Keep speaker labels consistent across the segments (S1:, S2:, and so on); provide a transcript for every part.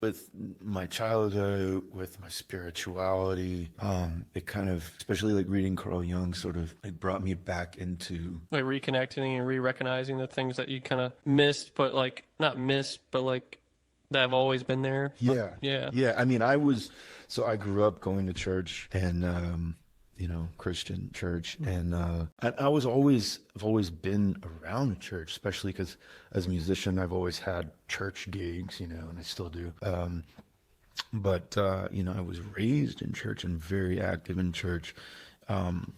S1: with my childhood, with my spirituality, it kind of, especially like reading Carl Jung, sort of like brought me back into.
S2: Like reconnecting and re-recognizing the things that you kind of missed, but like not missed, but like that have always been there.
S1: Yeah,
S2: Yeah.
S1: yeah. I mean, so I grew up going to church and, Christian church, and I've always been around church, especially because as a musician, I've always had church gigs, and I still do. But I was raised in church and very active in church. From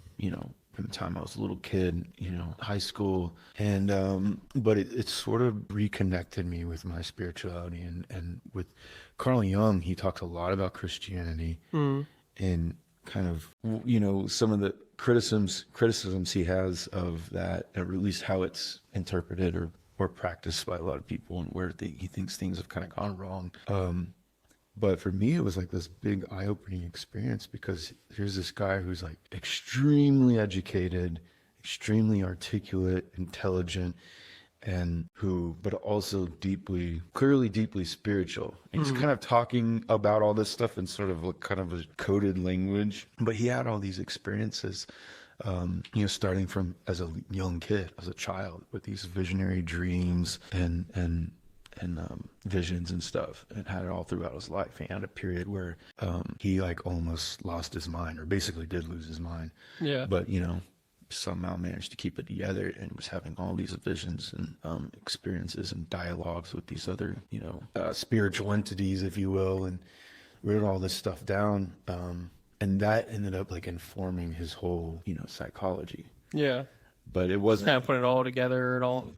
S1: the time I was a little kid, high school, and but it sort of reconnected me with my spirituality, and with Carl Jung, he talks a lot about Christianity, and kind of some of the criticisms he has of that, or at least how it's interpreted or practiced by a lot of people, and where he thinks things have kind of gone wrong. But for me, it was like this big eye-opening experience, because here's this guy who's like extremely educated, extremely articulate, intelligent, and but also clearly deeply spiritual. And he's kind of talking about all this stuff in sort of kind of a coded language. But he had all these experiences, starting from as a young kid, as a child, with these visionary dreams and visions and stuff, and had it all throughout his life. He had a period where he like almost lost his mind, or basically did lose his mind.
S2: Yeah.
S1: But somehow managed to keep it together, and was having all these visions and experiences and dialogues with these other spiritual entities, if you will, and wrote all this stuff down, and that ended up like informing his whole psychology.
S2: Yeah.
S1: But it wasn't
S2: Kind of put it all together and all